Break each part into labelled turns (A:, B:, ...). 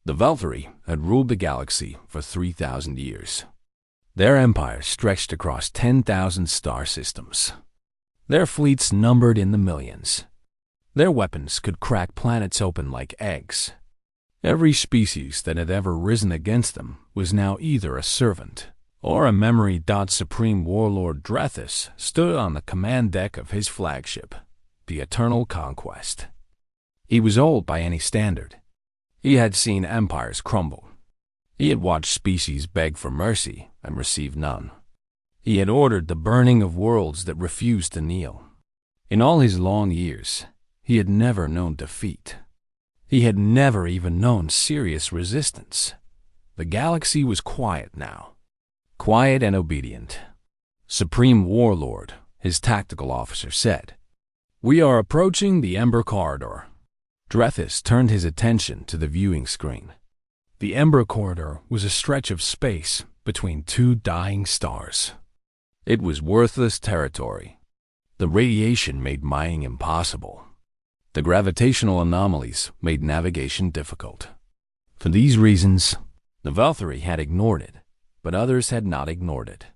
A: The Valkyrie had ruled the galaxy for 3,000 years. Their empire stretched across 10,000 star systems. Their fleets numbered in the millions. Their weapons could crack planets open like eggs. Every species that had ever risen against them was now either a servant or a memory. Supreme Warlord Drethus stood on the command deck of his flagship, the Eternal Conquest. He was old by any standard. He had seen empires crumble. He had watched species beg for mercy and receive none. He had ordered the burning of worlds that refused to kneel. In all his long years, he had never known defeat. He had never even known serious resistance. The galaxy was quiet now. Quiet and obedient. Supreme Warlord, his tactical officer, said, "We are approaching the Ember Corridor." Drethus turned his attention to the viewing screen. The Ember Corridor was a stretch of space between two dying stars. It was worthless territory. The radiation made mining impossible. The gravitational anomalies made navigation difficult. For these reasons, the Valkyrie had ignored it, but others had not ignored it.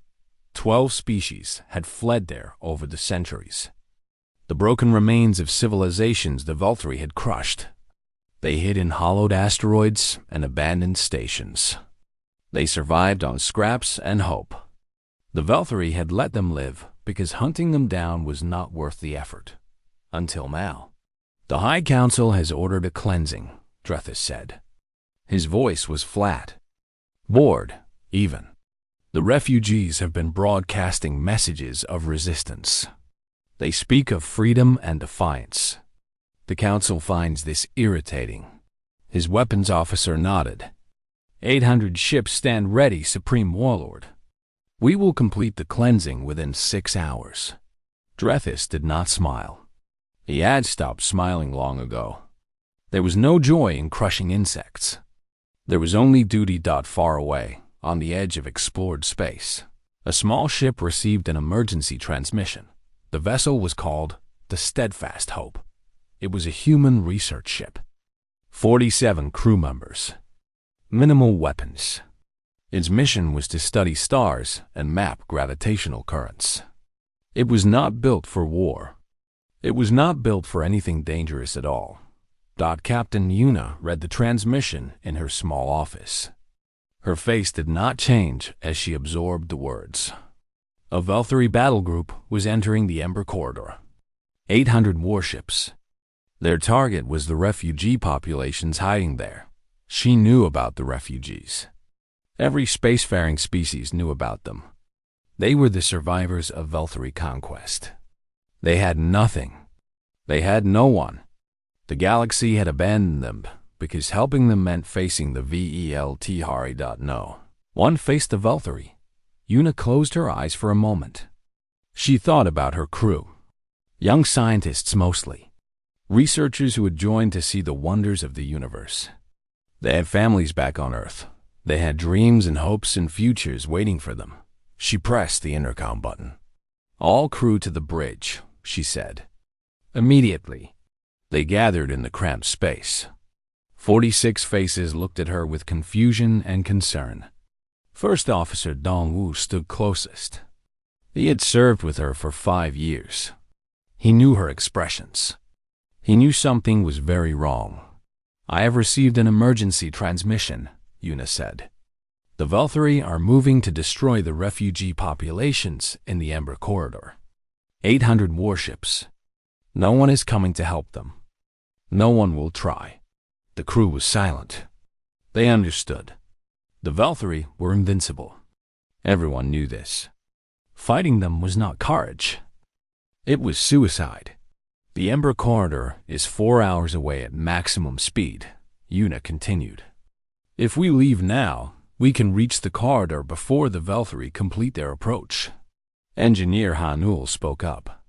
A: 12 species had fled there over the centuries. The broken remains of civilizations the Valkyrie had crushed. They hid in hollowed asteroids and abandoned stations. They survived on scraps and hope. The Valkyrie had let them live because hunting them down was not worth the effort. Until now. "The High Council has ordered a cleansing," Drethus said. His voice was flat, bored, even. "The refugees have been broadcasting messages of resistance. They speak of freedom and defiance. The Council finds this irritating." His weapons officer nodded. 800 ships stand ready, Supreme Warlord. We will complete the cleansing within 6 hours." Drethus did not smile. He had stopped smiling long ago. There was no joy in crushing insects. There was only duty. Far away, on the edge of explored space, a small ship received an emergency transmission. The vessel was called the Steadfast Hope. It was a human research ship. 47 crew members. Minimal weapons. Its mission was to study stars and map gravitational currents. It was not built for war. It was not built for anything dangerous at all. Captain Yuna read the transmission in her small office. Her face did not change as she absorbed the words. A Valkyrie battle group was entering the Ember Corridor. 800 warships. Their target was the refugee populations hiding there. She knew about the refugees. Every spacefaring species knew about them. They were the survivors of Valkyrie conquest. They had nothing. They had no one. The galaxy had abandoned them because helping them meant facing the VELT. No. One faced the Valkyrie. Yuna closed her eyes for a moment. She thought about her crew. Young scientists mostly. Researchers who had joined to see the wonders of the universe. They had families back on Earth. They had dreams and hopes and futures waiting for them. She pressed the intercom button. "All crew to the bridge," she said. Immediately, they gathered in the cramped space. 46 faces looked at her with confusion and concern. First Officer Dongwu stood closest. He had served with her for 5 years. He knew her expressions. He knew something was very wrong. "I have received an emergency transmission," Yuna said. "The Valkyrie are moving to destroy the refugee populations in the Ember Corridor. 800 warships. No one is coming to help them. No one will try." The crew was silent. They understood. The Valkyrie were invincible. Everyone knew this. Fighting them was not courage. It was suicide. "The Ember Corridor is 4 hours away at maximum speed," Yuna continued. "If we leave now, we can reach the corridor before the Valkyrie complete their approach." Engineer Hanul spoke up.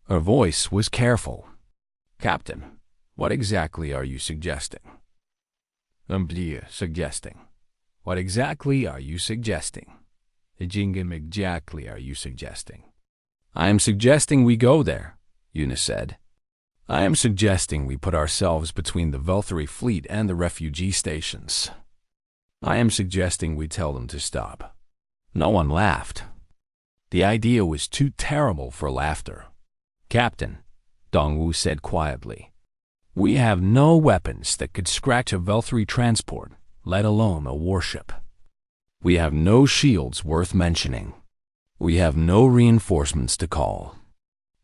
A: Her voice was careful. "Captain, what exactly are you suggesting?" Suggesting. What exactly are you suggesting? Exactly are you suggesting? "I am suggesting we go there," Yuna said. I am suggesting we put ourselves between the Velthari fleet and the refugee stations. I am suggesting we tell them to stop. No one laughed. The idea was too terrible for laughter. Captain, Dongwu said quietly, we have no weapons that could scratch a Velthari transport, let alone a warship. We have no shields worth mentioning. We have no reinforcements to call.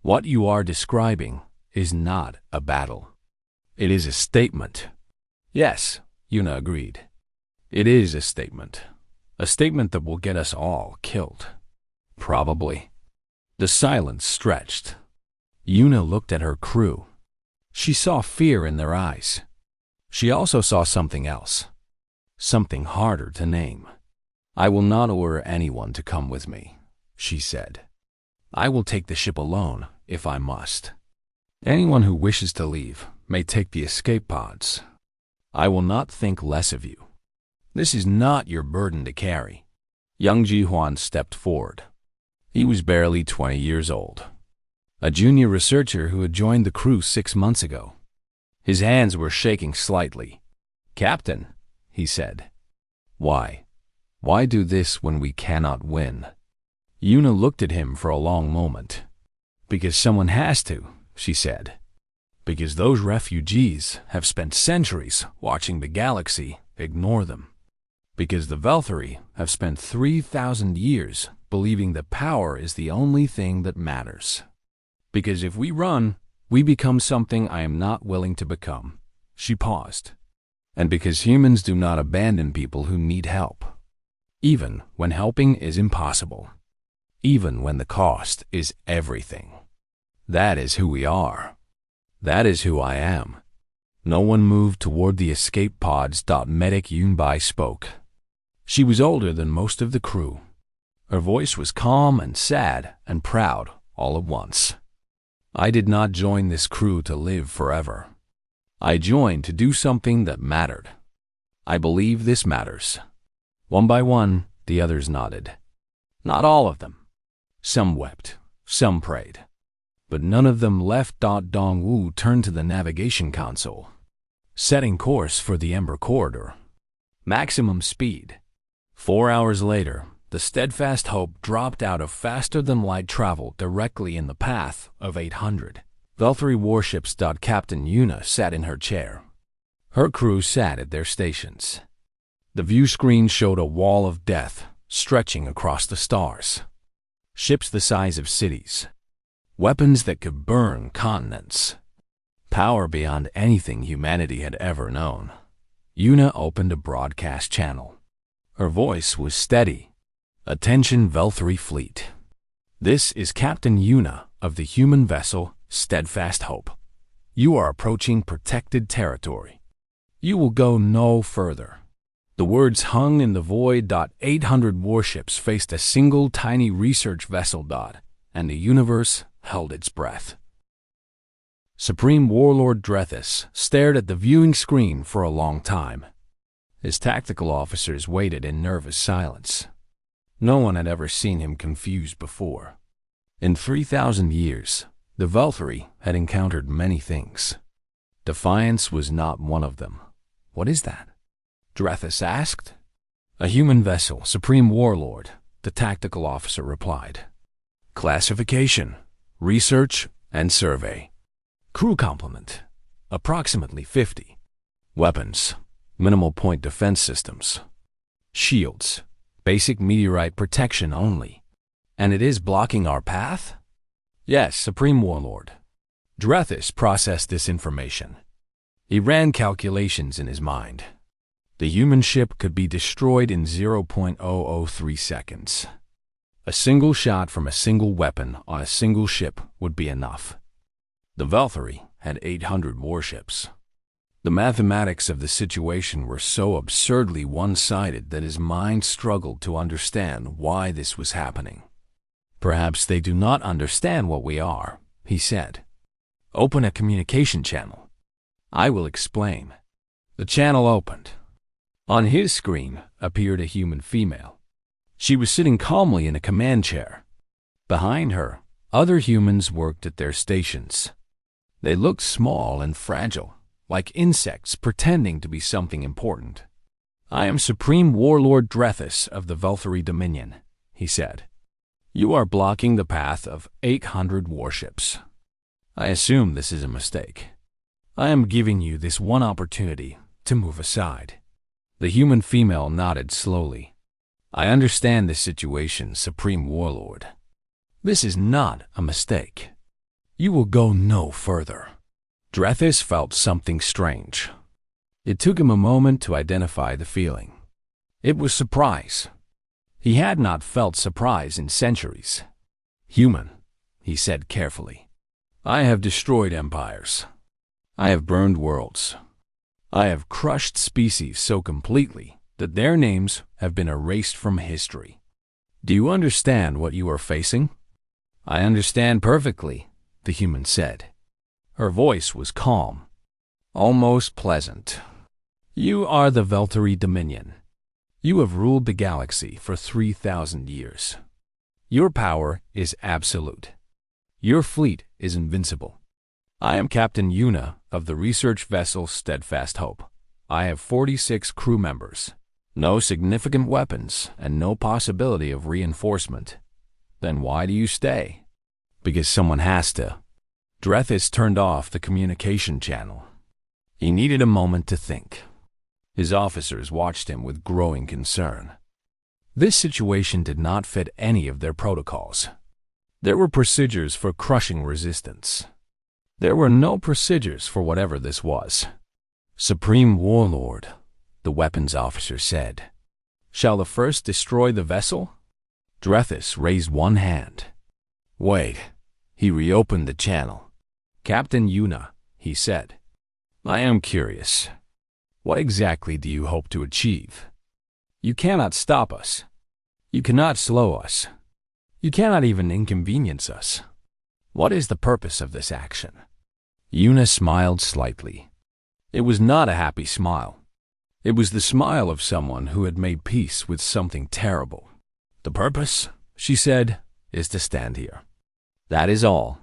A: What you are describing is not a battle. It is a statement. Yes, Yuna agreed. It is a statement. A statement that will get us all killed. Probably. The silence stretched. Yuna looked at her crew. She saw fear in their eyes. She also saw something else. Something harder to name. I will not order anyone to come with me, she said. I will take the ship alone, if I must. Anyone who wishes to leave may take the escape pods. I will not think less of you. This is not your burden to carry. Young Ji-Huan stepped forward. He was barely 20 years old. A junior researcher who had joined the crew 6 months ago. His hands were shaking slightly. Captain, he said. Why? Why do this when we cannot win? Yuna looked at him for a long moment. Because someone has to, she said. Because those refugees have spent centuries watching the galaxy ignore them. Because the Velthari have spent 3,000 years believing that power is the only thing that matters. Because if we run, we become something I am not willing to become. She paused. And because humans do not abandon people who need help. Even when helping is impossible. Even when the cost is everything. That is who we are. That is who I am. No one moved toward the escape pods. Medic Yunbai spoke. She was older than most of the crew. Her voice was calm and sad and proud all at once. I did not join this crew to live forever. I joined to do something that mattered. I believe this matters. One by one, the others nodded. Not all of them. Some wept, some prayed. But none of them left. Dongwu turned to the navigation console. Setting course for the Ember Corridor. Maximum speed. 4 hours later, the Steadfast Hope dropped out of faster-than-light travel directly in the path of 800. Velthari warships. Captain Yuna sat in her chair. Her crew sat at their stations. The view screen showed a wall of death stretching across the stars. Ships the size of cities. Weapons that could burn continents. Power beyond anything humanity had ever known. Yuna opened a broadcast channel. Her voice was steady. Attention Velthari fleet. This is Captain Yuna of the human vessel Steadfast Hope. You are approaching protected territory. You will go no further. The words hung in the void. 800 warships faced a single tiny research vessel. And the universe held its breath. Supreme Warlord Drethus stared at the viewing screen for a long time. His tactical officers waited in nervous silence. No one had ever seen him confused before. In 3,000 years, the Velthari had encountered many things. Defiance was not one of them. What is that? Drethus asked. A human vessel, Supreme Warlord, the tactical officer replied. Classification, research, and survey. Crew complement, approximately 50. Weapons, minimal point defense systems. Shields, basic meteorite protection only. And it is blocking our path? Yes, Supreme Warlord. Drethus processed this information. He ran calculations in his mind. The human ship could be destroyed in 0.003 seconds. A single shot from a single weapon on a single ship would be enough. The Velthari had 800 warships. The mathematics of the situation were so absurdly one-sided that his mind struggled to understand why this was happening. Perhaps they do not understand what we are, he said. Open a communication channel. I will explain. The channel opened. On his screen appeared a human female. She was sitting calmly in a command chair. Behind her, other humans worked at their stations. They looked small and fragile, like insects pretending to be something important. "I am Supreme Warlord Drethus of the Velthari Dominion," he said. "You are blocking the path of 800 warships. I assume this is a mistake. I am giving you this one opportunity to move aside." The human female nodded slowly. "I understand this situation, Supreme Warlord. This is not a mistake. You will go no further." Drethus felt something strange. It took him a moment to identify the feeling. It was surprise. He had not felt surprise in centuries. "Human," he said carefully. "I have destroyed empires. I have burned worlds. I have crushed species so completely that their names have been erased from history. Do you understand what you are facing?" "I understand perfectly," the human said. Her voice was calm, almost pleasant. "You are the Velthari Dominion. You have ruled the galaxy for 3,000 years. Your power is absolute. Your fleet is invincible. I am Captain Yuna of the research vessel Steadfast Hope. I have 46 crew members, no significant weapons, and no possibility of reinforcement. Then why do you stay?" "Because someone has to." Drethus turned off the communication channel. He needed a moment to think. His officers watched him with growing concern. This situation did not fit any of their protocols. There were procedures for crushing resistance. There were no procedures for whatever this was. "Supreme Warlord," the weapons officer said. "Shall the first destroy the vessel?" Drethus raised one hand. "Wait." He reopened the channel. "Captain Yuna," he said. "I am curious. What exactly do you hope to achieve? You cannot stop us. You cannot slow us. You cannot even inconvenience us. What is the purpose of this action?" Yuna smiled slightly. It was not a happy smile. It was the smile of someone who had made peace with something terrible. "The purpose," she said, "is to stand here. That is all.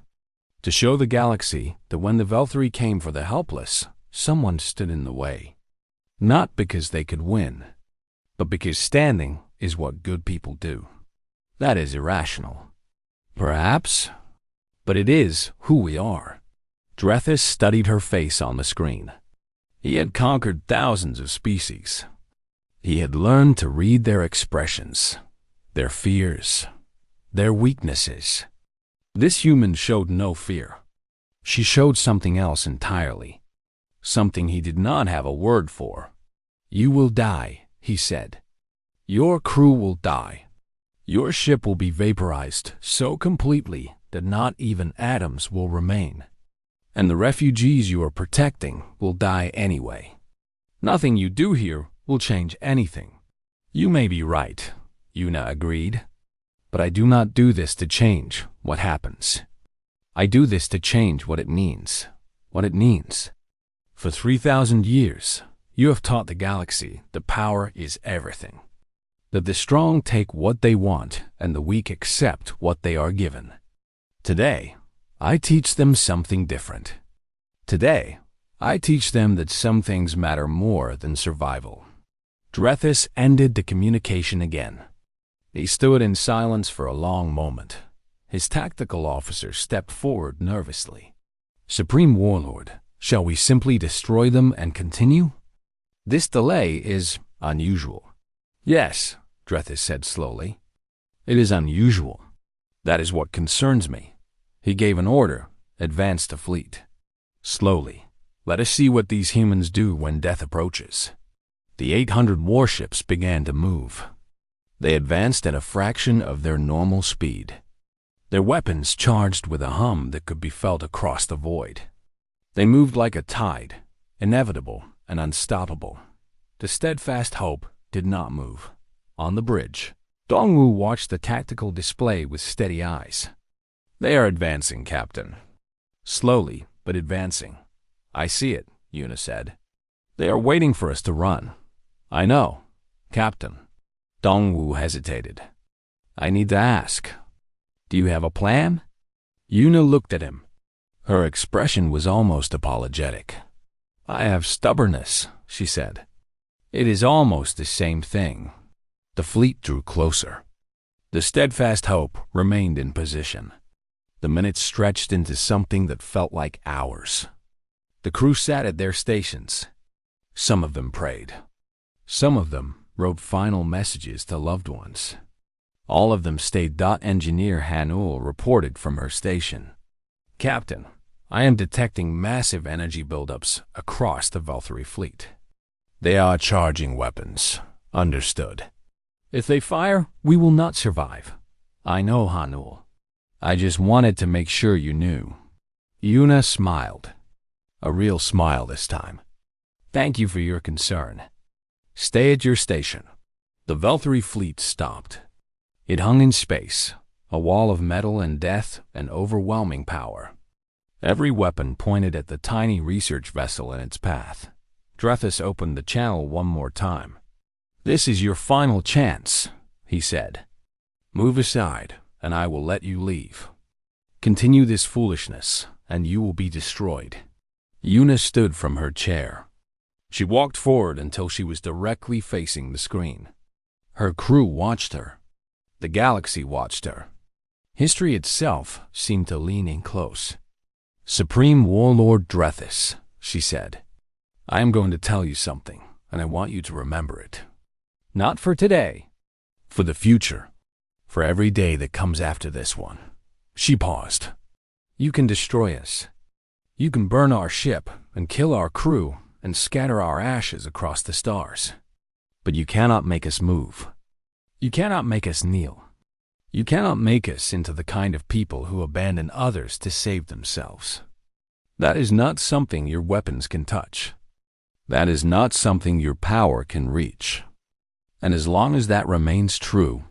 A: To show the galaxy that when the Velthari came for the helpless, someone stood in the way. Not because they could win, but because standing is what good people do. That is irrational. Perhaps, but it is who we are." Drethus studied her face on the screen. He had conquered thousands of species. He had learned to read their expressions, their fears, their weaknesses. This human showed no fear. She showed something else entirely, something he did not have a word for. "You will die," he said. "Your crew will die. Your ship will be vaporized so completely that not even atoms will remain. And the refugees you are protecting will die anyway. Nothing you do here will change anything." "You may be right," Yuna agreed. "But I do not do this to change what happens. I do this to change what it means. What it means. For 3,000 years, you have taught the galaxy that power is everything. That the strong take what they want and the weak accept what they are given. Today, I teach them something different. Today, I teach them that some things matter more than survival." Drethus ended the communication again. He stood in silence for a long moment. His tactical officer stepped forward nervously. "Supreme Warlord, shall we simply destroy them and continue? This delay is unusual." "Yes," Drethus said slowly. "It is unusual. That is what concerns me." He gave an order, "Advance the fleet. Slowly. Let us see what these humans do when death approaches." The 800 warships began to move. They advanced at a fraction of their normal speed. Their weapons charged with a hum that could be felt across the void. They moved like a tide, inevitable and unstoppable. The Steadfast Hope did not move. On the bridge, Dongwu watched the tactical display with steady eyes. "They are advancing, Captain. Slowly, but advancing." "I see it," Yuna said. "They are waiting for us to run." "I know, Captain." Dongwu hesitated. "I need to ask. Do you have a plan?" Yuna looked at him. Her expression was almost apologetic. "I have stubbornness," she said. "It is almost the same thing." The fleet drew closer. The steadfast hope remained in position. The minutes stretched into something that felt like hours. The crew sat at their stations. Some of them prayed. Some of them wrote final messages to loved ones. All of them stayed. Engineer Hanul reported from her station. "Captain, I am detecting massive energy buildups across the Valkyrie fleet. They are charging weapons." "Understood. If they fire, we will not survive." "I know, Hanul. I just wanted to make sure you knew." Yuna smiled. A real smile this time. "Thank you for your concern. Stay at your station." The Valkyrie fleet stopped. It hung in space, a wall of metal and death and overwhelming power. Every weapon pointed at the tiny research vessel in its path. Drethus opened the channel one more time. "This is your final chance," he said. "Move aside, and I will let you leave. Continue this foolishness, and you will be destroyed." Yuna stood from her chair. She walked forward until she was directly facing the screen. Her crew watched her. The galaxy watched her. History itself seemed to lean in close. "Supreme Warlord Drethus," she said, "I am going to tell you something, and I want you to remember it. Not for today, for the future, for every day that comes after this one." She paused. "You can destroy us. You can burn our ship and kill our crew and scatter our ashes across the stars. But you cannot make us move. You cannot make us kneel. You cannot make us into the kind of people who abandon others to save themselves. That is not something your weapons can touch. That is not something your power can reach. And as long as that remains true,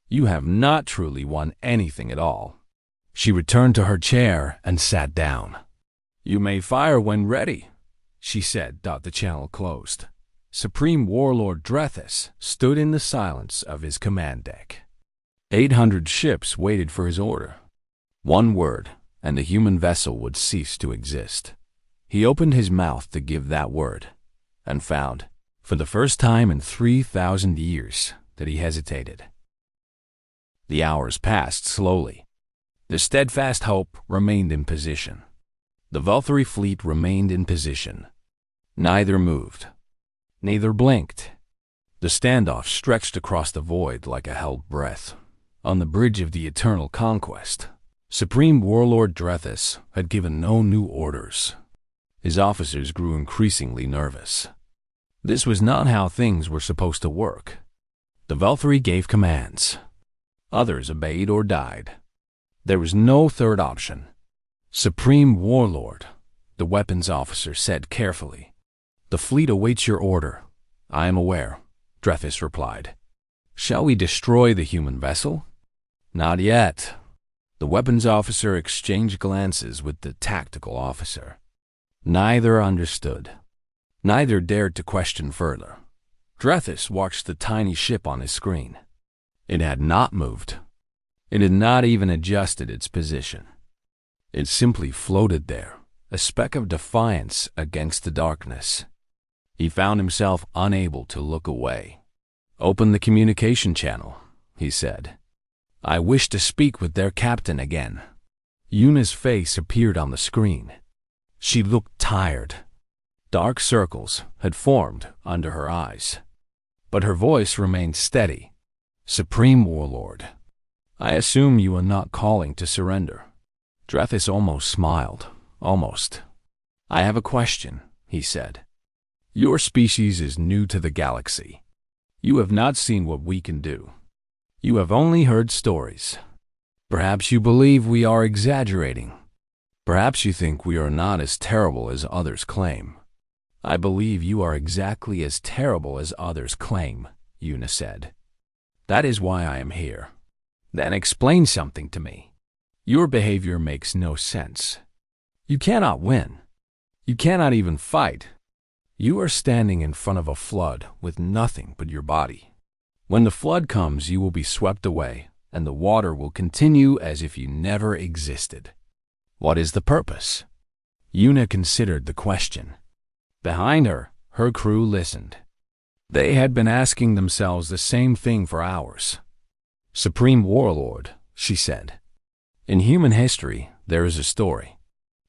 A: you have not truly won anything at all." She returned to her chair and sat down. "You may fire when ready," she said. The channel closed. Supreme Warlord Drethus stood in the silence of his command deck. 800 ships waited for his order. One word, and the human vessel would cease to exist. He opened his mouth to give that word, and found, for the first time in 3,000 years, that he hesitated. The hours passed slowly. The steadfast hope remained in position. The Valkyrie fleet remained in position. Neither moved. Neither blinked. The standoff stretched across the void like a held breath. On the bridge of the eternal conquest, Supreme Warlord Drethus had given no new orders. His officers grew increasingly nervous. This was not how things were supposed to work. The Valkyrie gave commands. Others obeyed or died. There was no third option. "Supreme Warlord," the weapons officer said carefully. "The fleet awaits your order." "I am aware," Drethus replied. "Shall we destroy the human vessel?" "Not yet." The weapons officer exchanged glances with the tactical officer. Neither understood. Neither dared to question further. Drethus watched the tiny ship on his screen. It had not moved. It had not even adjusted its position. It simply floated there, a speck of defiance against the darkness. He found himself unable to look away. "Open the communication channel," he said. "I wish to speak with their captain again." Yuna's face appeared on the screen. She looked tired. Dark circles had formed under her eyes. But her voice remained steady. "Supreme Warlord, I assume you are not calling to surrender." Drethus almost smiled. Almost. "I have a question," he said. "Your species is new to the galaxy. You have not seen what we can do. You have only heard stories. Perhaps you believe we are exaggerating. Perhaps you think we are not as terrible as others claim." "I believe you are exactly as terrible as others claim," Yuna said. "That is why I am here." "Then explain something to me. Your behavior makes no sense. You cannot win. You cannot even fight. You are standing in front of a flood with nothing but your body. When the flood comes, you will be swept away, and the water will continue as if you never existed. What is the purpose? Una considered the question. Behind her, her crew listened. They had been asking themselves the same thing for hours. Supreme Warlord, she said. In human history, there is a story.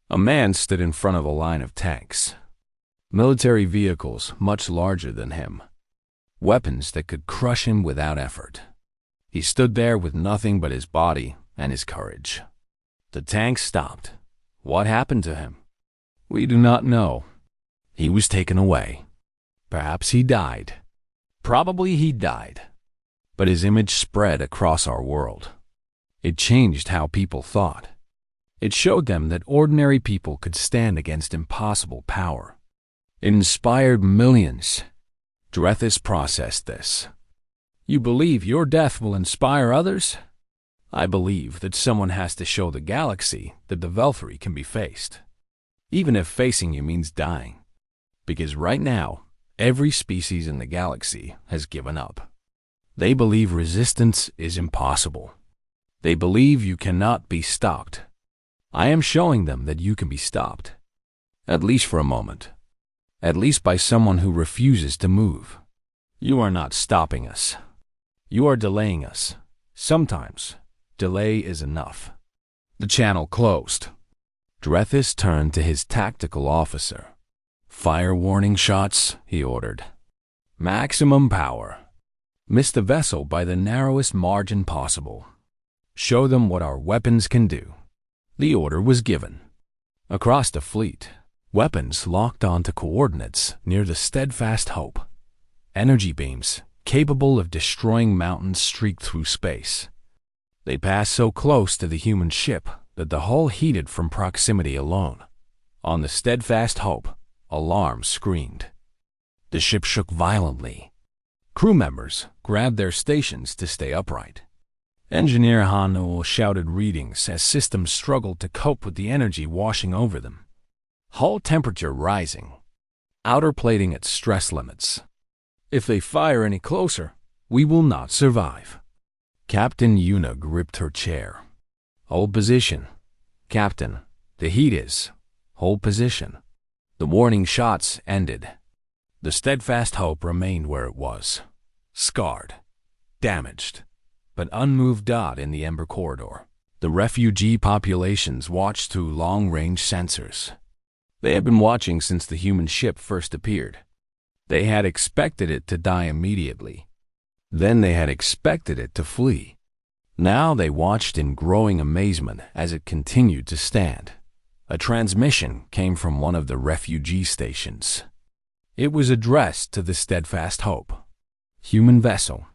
A: A man stood in front of a line of tanks. Military vehicles much larger than him. Weapons that could crush him without effort. He stood there with nothing but his body and his courage. The tanks stopped. What happened to him? We do not know. He was taken away. Perhaps he died. Probably he died. But his image spread across our world. It changed how people thought. It showed them that ordinary people could stand against impossible power. It inspired millions. Drethys processed this. You believe your death will inspire others? I believe that someone has to show the galaxy that the Velthury can be faced. Even if facing you means dying. Because right now, every species in the galaxy has given up. They believe resistance is impossible. They believe you cannot be stopped. I am showing them that you can be stopped. At least for a moment. At least by someone who refuses to move. You are not stopping us. You are delaying us. Sometimes, delay is enough. The channel closed. Drethys turned to his tactical officer. Fire warning shots, he ordered. Maximum power. Miss the vessel by the narrowest margin possible. Show them what our weapons can do. The order was given. Across the fleet, weapons locked onto coordinates near the Steadfast Hope. Energy beams, capable of destroying mountains, streaked through space. They passed so close to the human ship that the hull heated from proximity alone. On the Steadfast Hope, alarms screamed. The ship shook violently. Crew members grabbed their stations to stay upright. Engineer Hanul shouted readings as systems struggled to cope with the energy washing over them. Hull temperature rising. Outer plating at stress limits. If they fire any closer, we will not survive. Captain Una gripped her chair. Hold position. Captain, the heat is. Hold position. The warning shots ended. The Steadfast Hope remained where it was. Scarred. Damaged. But unmoved dot in the Ember Corridor. The refugee populations watched through long-range sensors. They had been watching since the human ship first appeared. They had expected it to die immediately. Then they had expected it to flee. Now they watched in growing amazement as it continued to stand. A transmission came from one of the refugee stations. It was addressed to the Steadfast Hope. Human vessel.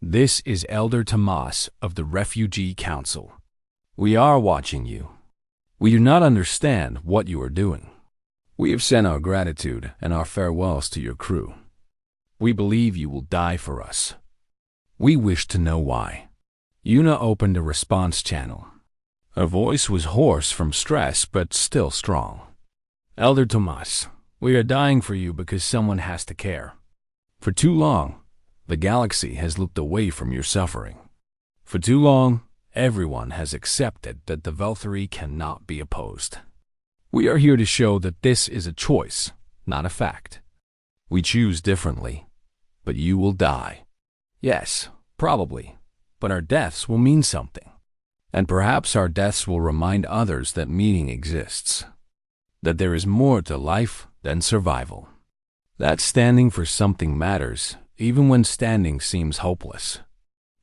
A: This is Elder Tomas of the Refugee Council. We are watching you. We do not understand what you are doing. We have sent our gratitude and our farewells to your crew. We believe you will die for us. We wish to know why. Una opened a response channel. Her voice was hoarse from stress but still strong. Elder Tomas, we are dying for you because someone has to care. For too long, the galaxy has looked away from your suffering. For too long, everyone has accepted that the Velthury cannot be opposed. We are here to show that this is a choice, not a fact. We choose differently, but you will die. Yes, probably, but our deaths will mean something. And perhaps our deaths will remind others that meaning exists. That there is more to life than survival. That standing for something matters, even when standing seems hopeless.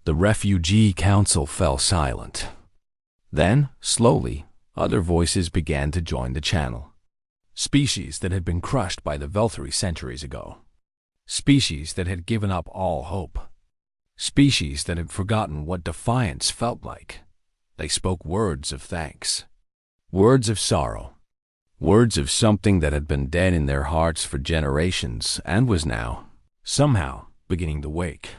A: The Refugee Council fell silent. Then, slowly, other voices began to join the channel. Species that had been crushed by the Velthury centuries ago. Species that had given up all hope. Species that had forgotten what defiance felt like. They spoke words of thanks. Words of sorrow. Words of something that had been dead in their hearts for generations and was now, somehow, beginning to wake.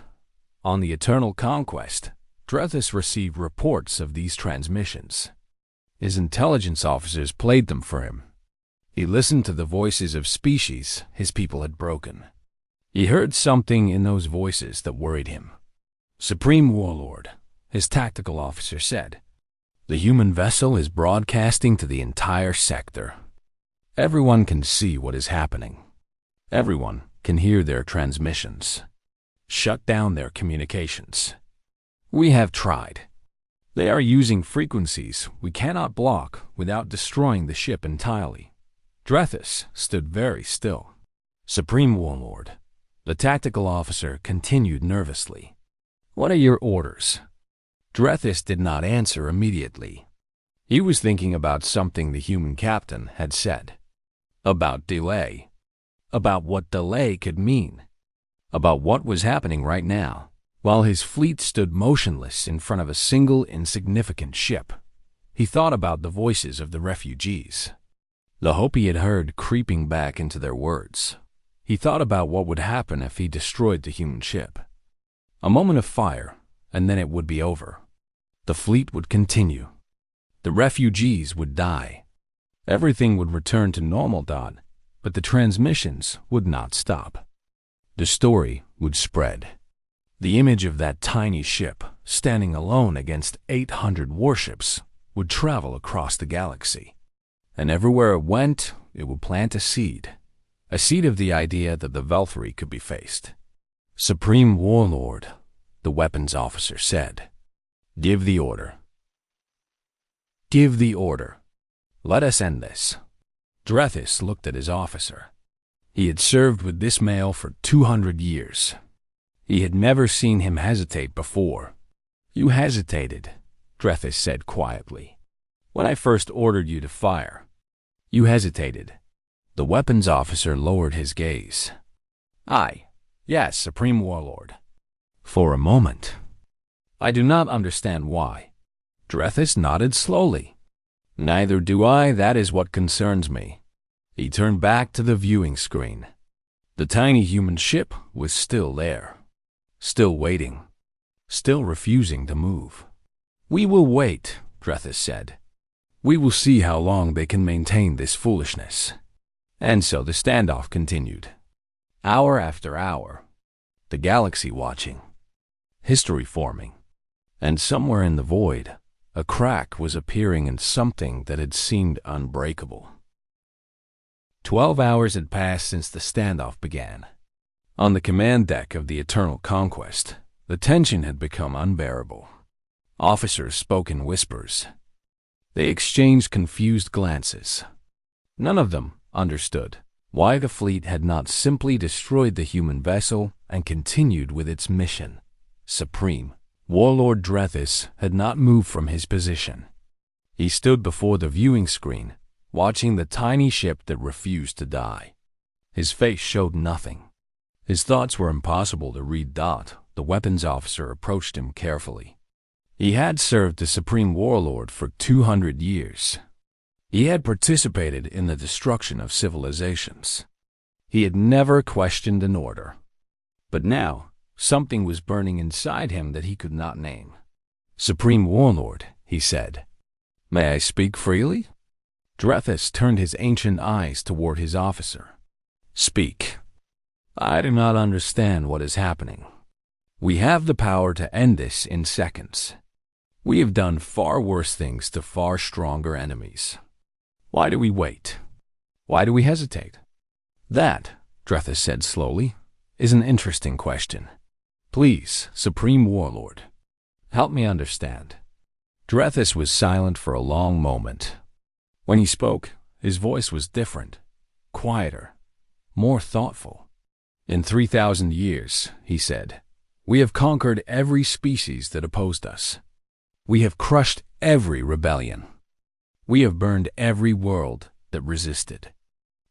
A: On the Eternal Conquest, Drethys received reports of these transmissions. His intelligence officers played them for him. He listened to the voices of species his people had broken. He heard something in those voices that worried him. Supreme Warlord, his tactical officer said, The human vessel is broadcasting to the entire sector. Everyone can see what is happening. Everyone can hear their transmissions. Shut down their communications. We have tried. They are using frequencies we cannot block without destroying the ship entirely. Drethys stood very still. Supreme Warlord, the tactical officer continued nervously. What are your orders? Drethys did not answer immediately. He was thinking about something the human captain had said. About delay. About what delay could mean. About what was happening right now, while his fleet stood motionless in front of a single insignificant ship. He thought about the voices of the refugees. The hope he had heard creeping back into their words. He thought about what would happen if he destroyed the human ship. A moment of fire, and then it would be over. The fleet would continue. The refugees would die. Everything would return to normal, but the transmissions would not stop. The story would spread. The image of that tiny ship, standing alone against 800 warships, would travel across the galaxy. And everywhere it went, it would plant a seed of the idea that the Velthory could be faced. Supreme Warlord, the weapons officer said, "Give the order. Give the order. Let us end this." Drethys looked at his officer. He had served with this male for 200 years. He had never seen him hesitate before. "You hesitated," Drethys said quietly. "When I first ordered you to fire, you hesitated." The weapons officer lowered his gaze. Yes, Supreme Warlord." For a moment. "I do not understand why." Drethys nodded slowly. "Neither do I, that is what concerns me." He turned back to the viewing screen. The tiny human ship was still there. Still waiting. Still refusing to move. "We will wait," Drethys said. "We will see how long they can maintain this foolishness." And so the standoff continued. Hour after hour. The galaxy watching. History forming. And somewhere in the void, a crack was appearing in something that had seemed unbreakable. 12 hours had passed since the standoff began. On the command deck of the Eternal Conquest, the tension had become unbearable. Officers spoke in whispers. They exchanged confused glances. None of them understood why the fleet had not simply destroyed the human vessel and continued with its mission. Supreme Warlord Drethys had not moved from his position. He stood before the viewing screen, watching the tiny ship that refused to die. His face showed nothing. His thoughts were impossible to read. The weapons officer approached him carefully. He had served the Supreme Warlord for 200 years. He had participated in the destruction of civilizations. He had never questioned an order. But now, something was burning inside him that he could not name. "Supreme Warlord," he said, "may I speak freely?" Drethys turned his ancient eyes toward his officer. "Speak." "I do not understand what is happening. We have the power to end this in seconds. We have done far worse things to far stronger enemies. Why do we wait? Why do we hesitate?" "That," Drethys said slowly, "is an interesting question. Please, Supreme Warlord, help me understand." Drethys was silent for a long moment. When he spoke, his voice was different, quieter, more thoughtful. "In 3,000 years," he said, "we have conquered every species that opposed us. We have crushed every rebellion. We have burned every world that resisted.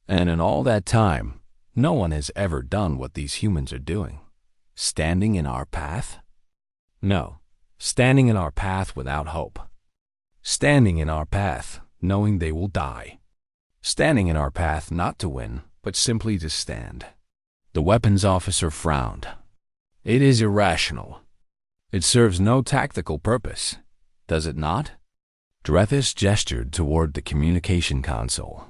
A: And in all that time, no one has ever done what these humans are doing. Standing in our path? No, standing in our path without hope. Standing in our path, knowing they will die. Standing in our path not to win, but simply to stand." The weapons officer frowned. "It is irrational. It serves no tactical purpose, does it not?" Drethys gestured toward the communication console.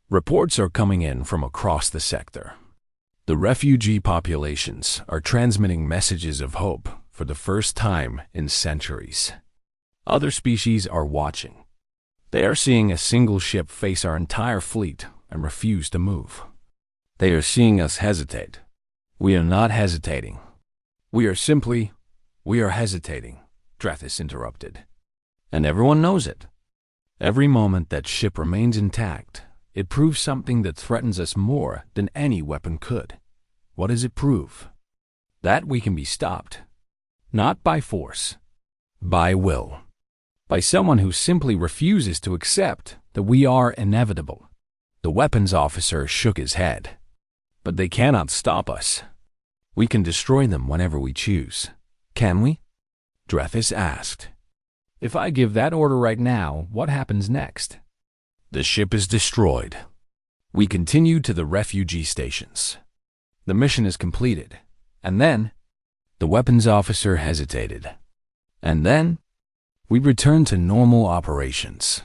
A: "Reports are coming in from across the sector. The refugee populations are transmitting messages of hope for the first time in centuries. Other species are watching. They are seeing a single ship face our entire fleet and refuse to move. They are seeing us hesitate. We are not hesitating. We are hesitating, Drethys interrupted. And everyone knows it. Every moment that ship remains intact, it proves something that threatens us more than any weapon could. What does it prove? That we can be stopped. Not by force. By will. By someone who simply refuses to accept that we are inevitable. The weapons officer shook his head. But they cannot stop us. We can destroy them whenever we choose. Can we? Drethys asked. If I give that order right now, what happens next? The ship is destroyed. We continue to the refugee stations. The mission is completed. And then, the weapons officer hesitated. And then, we return to normal operations.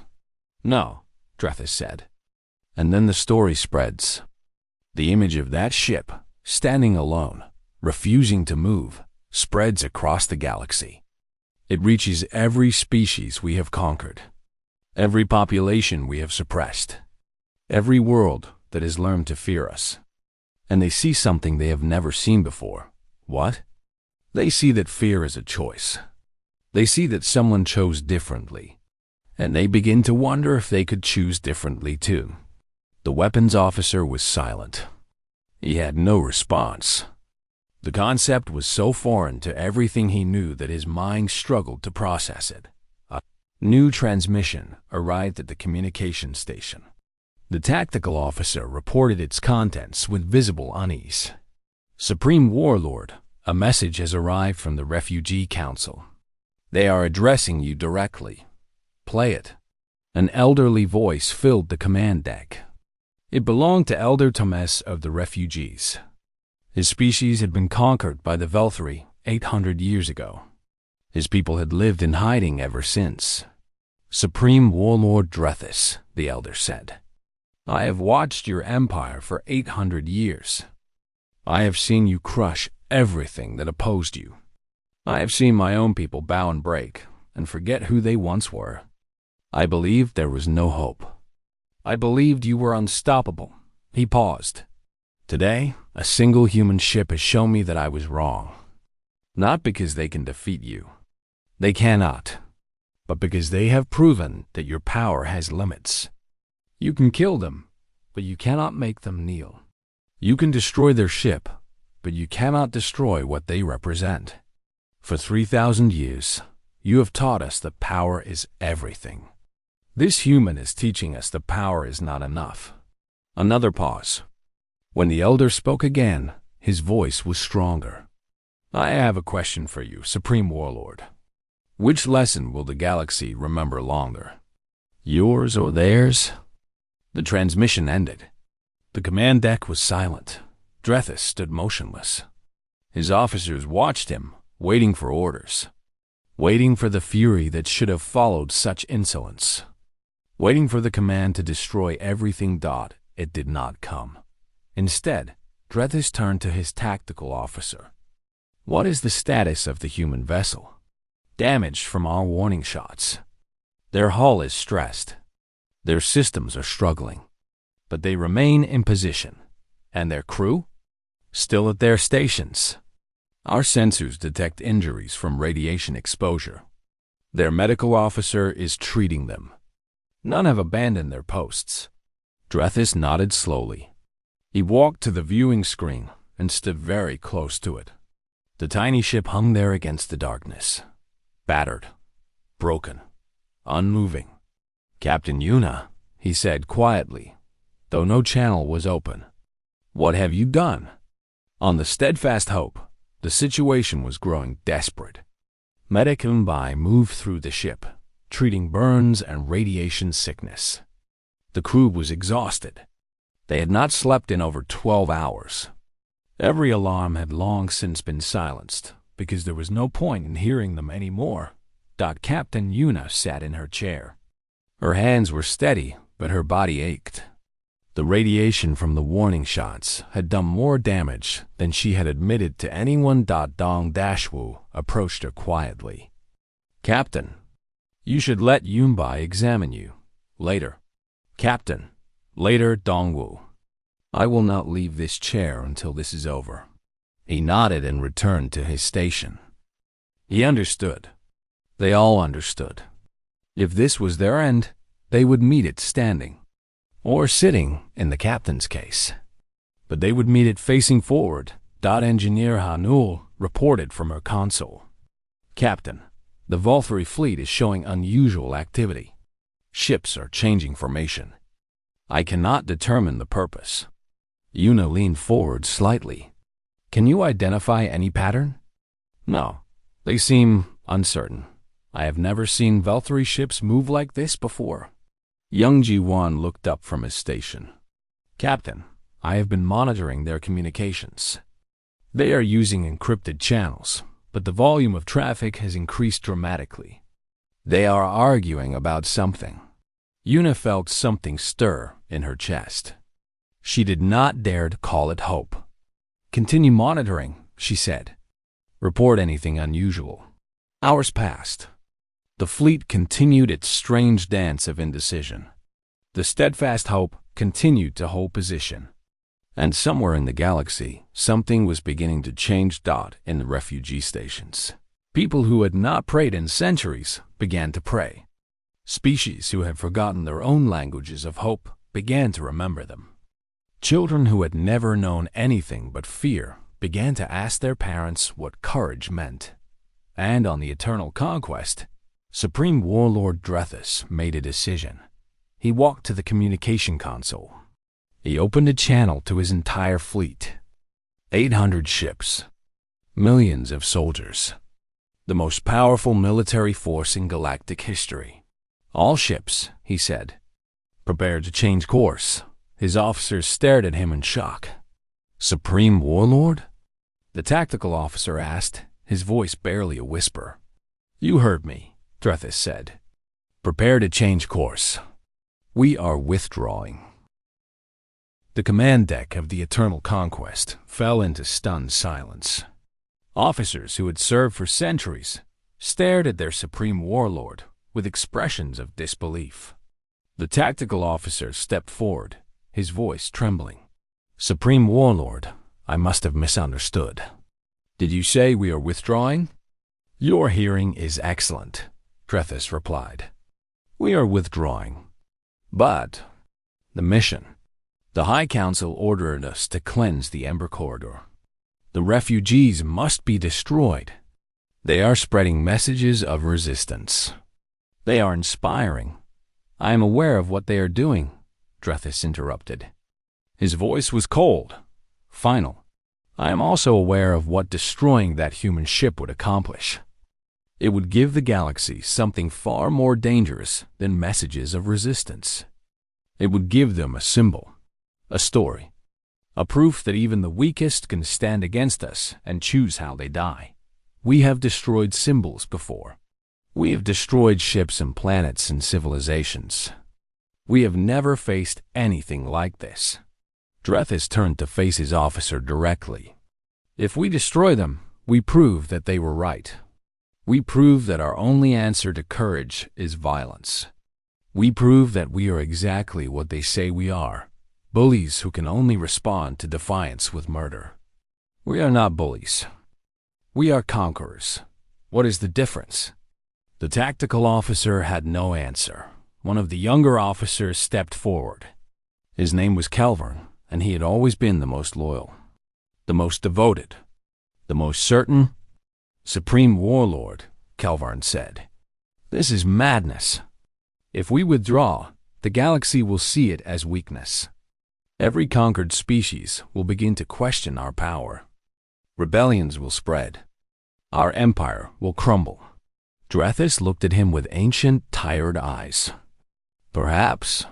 A: No, Drethys said. And then the story spreads. The image of that ship, standing alone, refusing to move, spreads across the galaxy. It reaches every species we have conquered, every population we have suppressed, every world that has learned to fear us. And they see something they have never seen before. What? They see that fear is a choice. They see that someone chose differently. And they begin to wonder if they could choose differently too. The weapons officer was silent. He had no response. The concept was so foreign to everything he knew that his mind struggled to process it. A new transmission arrived at the communication station. The tactical officer reported its contents with visible unease. Supreme Warlord, a message has arrived from the Refugee Council. They are addressing you directly. Play it. An elderly voice filled the command deck. It belonged to Elder Thomas of the refugees. His species had been conquered by the Velthri 800 years ago. His people had lived in hiding ever since. Supreme Warlord Drethys, the elder said, I have watched your empire for 800 years. I have seen you crush everything that opposed you. I have seen my own people bow and break and forget who they once were. I believed there was no hope. I believed you were unstoppable. He paused. Today, a single human ship has shown me that I was wrong. Not because they can defeat you. They cannot. But because they have proven that your power has limits. You can kill them, but you cannot make them kneel. You can destroy their ship, but you cannot destroy what they represent. For 3,000 years, you have taught us that power is everything. This human is teaching us that power is not enough. Another pause. When the elder spoke again, his voice was stronger. I have a question for you, Supreme Warlord. Which lesson will the galaxy remember longer? Yours or theirs? The transmission ended. The command deck was silent. Drethys stood motionless. His officers watched him, waiting for orders. Waiting for the fury that should have followed such insolence. Waiting for the command to destroy everything. It did not come. Instead, Drethys turned to his tactical officer. What is the status of the human vessel? Damaged from our warning shots. Their hull is stressed. Their systems are struggling. But they remain in position. And their crew? Still at their stations. Our sensors detect injuries from radiation exposure. Their medical officer is treating them. None have abandoned their posts. Drethys nodded slowly. He walked to the viewing screen and stood very close to it. The tiny ship hung there against the darkness. Battered. Broken. Unmoving. Captain Yuna, he said quietly, though no channel was open. What have you done? On the steadfast hope, the situation was growing desperate. Medic Mbai moved through the ship, treating burns and radiation sickness. The crew was exhausted. They had not slept in over 12 hours. Every alarm had long since been silenced, because there was no point in hearing them anymore. Captain Yuna sat in her chair. Her hands were steady, but her body ached. The radiation from the warning shots had done more damage than she had admitted to anyone. Dong Dashwu approached her quietly. Captain, You should let Yunbai examine you. Later. Captain. Later, Dongwu. I will not leave this chair until this is over. He nodded and returned to his station. He understood. They all understood. If this was their end, they would meet it standing. Or sitting, in the captain's case. But they would meet it facing forward. Engineer Hanul reported from her console. Captain, the Volturi fleet is showing unusual activity. Ships are changing formation. I cannot determine the purpose. Yuna leaned forward slightly. Can you identify any pattern? No. They seem uncertain. I have never seen Volturi ships move like this before. Young Ji-Wan looked up from his station. Captain, I have been monitoring their communications. They are using encrypted channels, but the volume of traffic has increased dramatically. They are arguing about something. Yuna felt something stir in her chest. She did not dare to call it hope. Continue monitoring, she said. Report anything unusual. Hours passed. The fleet continued its strange dance of indecision. The steadfast hope continued to hold position. And somewhere in the galaxy, something was beginning to change. In the refugee stations. People who had not prayed in centuries began to pray. Species who had forgotten their own languages of hope began to remember them. Children who had never known anything but fear began to ask their parents what courage meant. And on the eternal conquest, Supreme Warlord Drethus made a decision. He walked to the communication console. He opened a channel to his entire fleet. 800 ships. Millions of soldiers. The most powerful military force in galactic history. All ships, he said. Prepare to change course. His officers stared at him in shock. Supreme Warlord? The tactical officer asked, his voice barely a whisper. You heard me, Drethus said. Prepare to change course. We are withdrawing. The command deck of the Eternal Conquest fell into stunned silence. Officers who had served for centuries stared at their Supreme Warlord with expressions of disbelief. The tactical officer stepped forward, his voice trembling. Supreme Warlord, I must have misunderstood. Did you say we are withdrawing? Your hearing is excellent, Drethus replied. We are withdrawing. But the mission. The High Council ordered us to cleanse the Ember Corridor. The refugees must be destroyed. They are spreading messages of resistance. They are inspiring. I am aware of what they are doing, Drethus interrupted. His voice was cold, final. I am also aware of what destroying that human ship would accomplish. It would give the galaxy something far more dangerous than messages of resistance. It would give them a symbol. A story. A proof that even the weakest can stand against us and choose how they die. We have destroyed symbols before. We have destroyed ships and planets and civilizations. We have never faced anything like this. Drethus turned to face his officer directly. If we destroy them, we prove that they were right. We prove that our only answer to courage is violence. We prove that we are exactly what they say we are. Bullies who can only respond to defiance with murder. We are not bullies. We are conquerors. What is the difference? The tactical officer had no answer. One of the younger officers stepped forward. His name was Kelvern, and he had always been the most loyal, the most devoted, the most certain. Supreme Warlord, Kelvern said. This is madness. If we withdraw, the galaxy will see it as weakness. Every conquered species will begin to question our power. Rebellions will spread. Our empire will crumble. Drethus looked at him with ancient, tired eyes. Perhaps.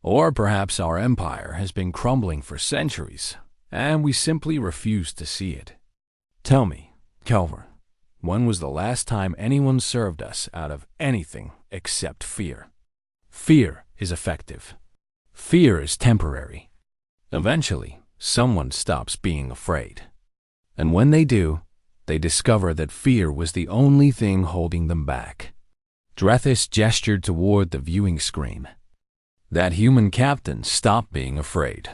A: Or perhaps our empire has been crumbling for centuries, and we simply refuse to see it. Tell me, Kelvern, when was the last time anyone served us out of anything except fear? Fear is effective. Fear is temporary. Eventually, someone stops being afraid. And when they do, they discover that fear was the only thing holding them back. Drethys gestured toward the viewing screen. That human captain stopped being afraid.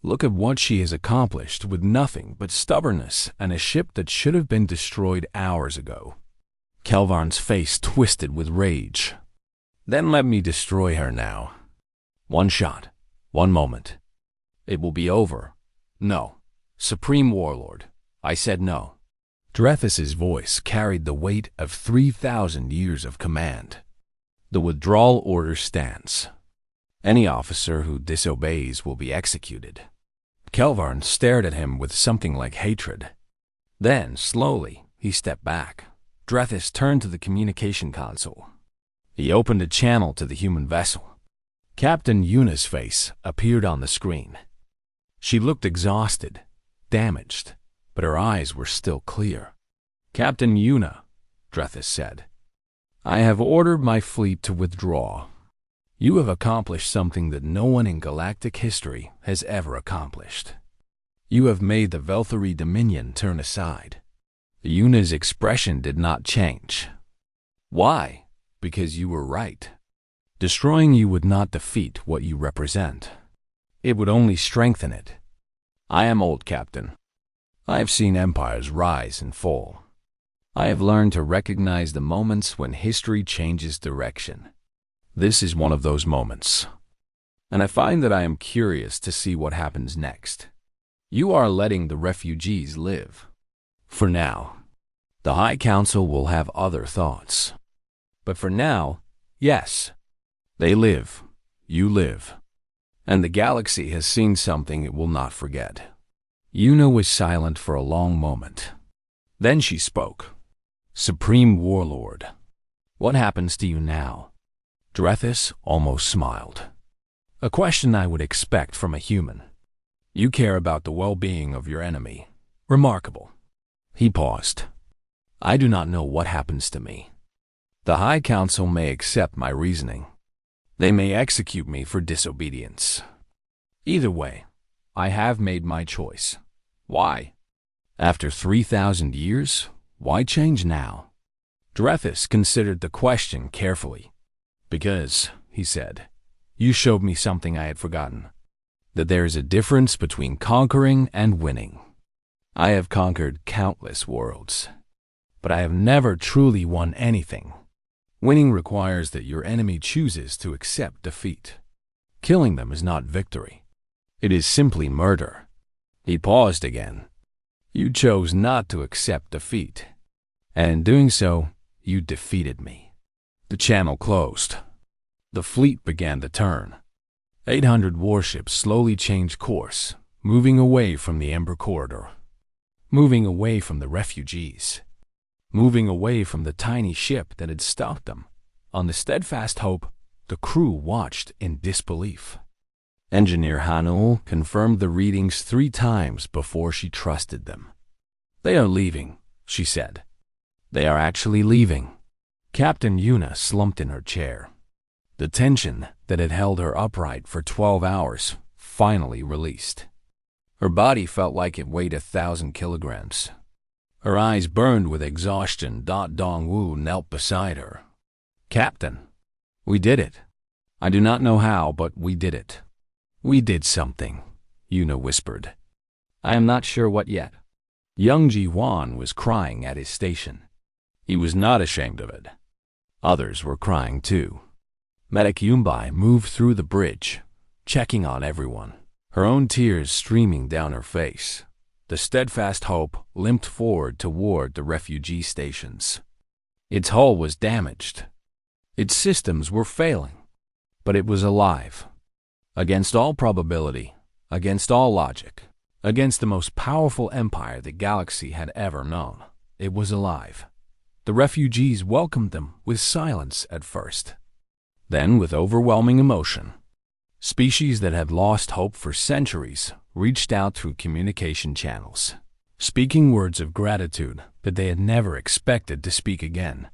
A: Look at what she has accomplished with nothing but stubbornness and a ship that should have been destroyed hours ago. Kelvarn's face twisted with rage. Then let me destroy her now. One shot, one moment. It will be over. No. Supreme Warlord, I said no. Drethys's voice carried the weight of 3,000 years of command. The withdrawal order stands. Any officer who disobeys will be executed. Kelvarn stared at him with something like hatred. Then, slowly, he stepped back. Drethys turned to the communication console. He opened a channel to the human vessel. Captain Yuna's face appeared on the screen. She looked exhausted, damaged, but her eyes were still clear. Captain Yuna, Drethys said, I have ordered my fleet to withdraw. You have accomplished something that no one in galactic history has ever accomplished. You have made the Velthari Dominion turn aside. Yuna's expression did not change. Why? Because you were right. Destroying you would not defeat what you represent. It would only strengthen it. I am old, Captain. I have seen empires rise and fall. I have learned to recognize the moments when history changes direction. This is one of those moments. And I find that I am curious to see what happens next. You are letting the refugees live. For now. The High Council will have other thoughts. But for now, yes. They live. You live. And the galaxy has seen something it will not forget. Yuna was silent for a long moment. Then she spoke. Supreme Warlord, what happens to you now? Drethys almost smiled. A question I would expect from a human. You care about the well-being of your enemy. Remarkable. He paused. I do not know what happens to me. The High Council may accept my reasoning. They may execute me for disobedience. Either way, I have made my choice. Why? After 3,000 years, why change now? Drethys considered the question carefully. Because, he said, you showed me something I had forgotten. That there is a difference between conquering and winning. I have conquered countless worlds. But I have never truly won anything. Winning requires that your enemy chooses to accept defeat. Killing them is not victory. It is simply murder. He paused again. You chose not to accept defeat. And in doing so, you defeated me. The channel closed. The fleet began to turn. 800 warships slowly changed course, moving away from the Ember Corridor. Moving away from the refugees. Moving away from the tiny ship that had stopped them. On the steadfast hope, the crew watched in disbelief. Engineer Hanul confirmed the readings 3 times before she trusted them. They are leaving, she said. They are actually leaving. Captain Yuna slumped in her chair. The tension that had held her upright for 12 hours finally released. Her body felt like it weighed 1,000 kilograms. Her eyes burned with exhaustion. Dongwu knelt beside her. Captain, we did it. I do not know how, but we did it. We did something, Yuna whispered. I am not sure what yet. Young Ji-Wan was crying at his station. He was not ashamed of it. Others were crying too. Medic Yumbai moved through the bridge, checking on everyone, her own tears streaming down her face. The steadfast hope limped forward toward the refugee stations. Its hull was damaged. Its systems were failing, but it was alive. Against all probability, against all logic, against the most powerful empire the galaxy had ever known, it was alive. The refugees welcomed them with silence at first, then with overwhelming emotion. Species that had lost hope for centuries reached out through communication channels, speaking words of gratitude that they had never expected to speak again.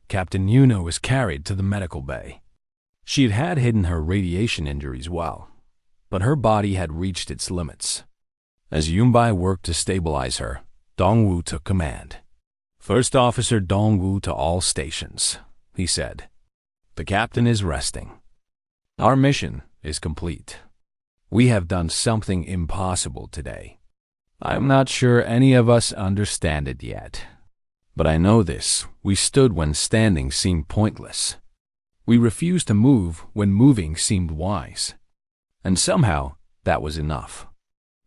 A: Captain Yuna was carried to the medical bay. She had hidden her radiation injuries well, but her body had reached its limits. As Yumbai worked to stabilize her, Dongwu took command. First Officer Dongwu to all stations. he said. "The captain is resting. Our mission is complete. We have done something impossible today. I'm not sure any of us understand it yet. But I know this: we stood when standing seemed pointless. We refused to move when moving seemed wise. And somehow, that was enough."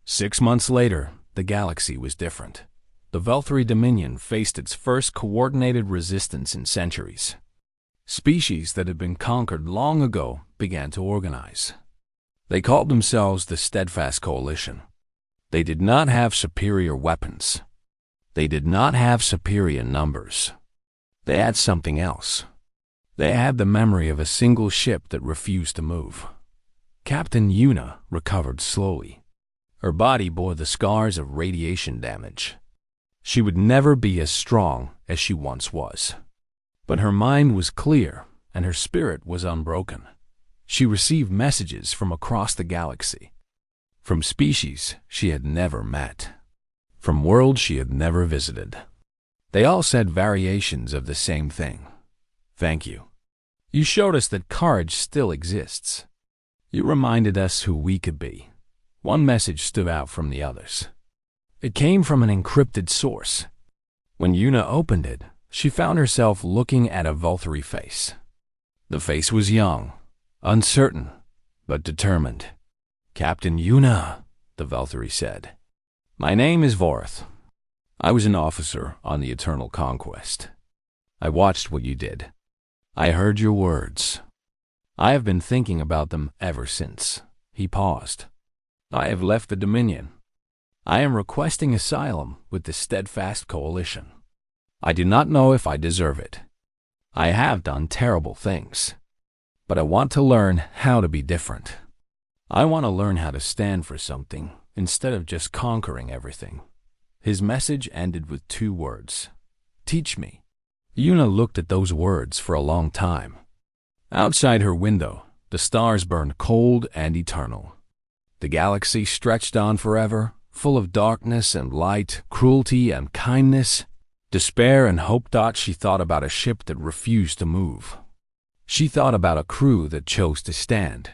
A: 6 months later, the galaxy was different. The Velthari Dominion faced its first coordinated resistance in centuries. Species that had been conquered long ago began to organize. They called themselves the Steadfast Coalition. They did not have superior weapons. They did not have superior numbers. They had something else. They had the memory of a single ship that refused to move. Captain Yuna recovered slowly. Her body bore the scars of radiation damage. She would never be as strong as she once was. But her mind was clear, and her spirit was unbroken. She received messages from across the galaxy, from species she had never met, from worlds she had never visited. They all said variations of the same thing. "Thank you. You showed us that courage still exists. You reminded us who we could be." One message stood out from the others. It came from an encrypted source. When Yuna opened it, she found herself looking at a Velthari face. The face was young, uncertain, but determined. "Captain Yuna," the Velthari said. "My name is Vorth. I was an officer on the Eternal Conquest. I watched what you did. I heard your words. I have been thinking about them ever since." He paused. "I have left the Dominion. I am requesting asylum with the Steadfast Coalition. I do not know if I deserve it. I have done terrible things. But I want to learn how to be different. I want to learn how to stand for something instead of just conquering everything." His message ended with 2 words: "Teach me." Yuna looked at those words for a long time. Outside her window, the stars burned cold and eternal. The galaxy stretched on forever, full of darkness and light, cruelty and kindness, despair and hope. She thought about a ship that refused to move. She thought about a crew that chose to stand.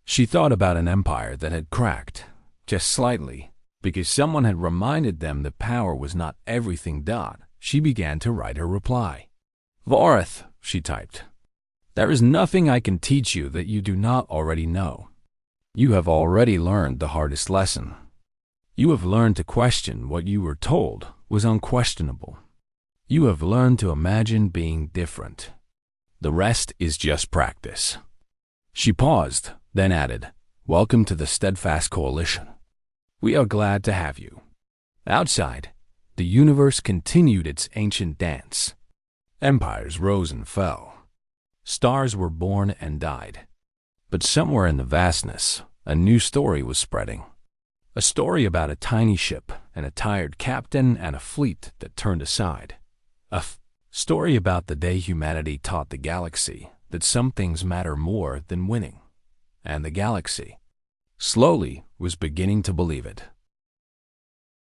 A: She thought about an empire that had cracked, just slightly, because someone had reminded them that power was not everything. She began to write her reply. "Vorth," she typed. "There is nothing I can teach you that you do not already know. You have already learned the hardest lesson. You have learned to question what you were told was unquestionable. You have learned to imagine being different. The rest is just practice." She paused, then added, "Welcome to the Steadfast Coalition. We are glad to have you." Outside, the universe continued its ancient dance. Empires rose and fell. Stars were born and died. But somewhere in the vastness, a new story was spreading. A story about a tiny ship and a tired captain and a fleet that turned aside. A story about the day humanity taught the galaxy that some things matter more than winning. And the galaxy, slowly, was beginning to believe it.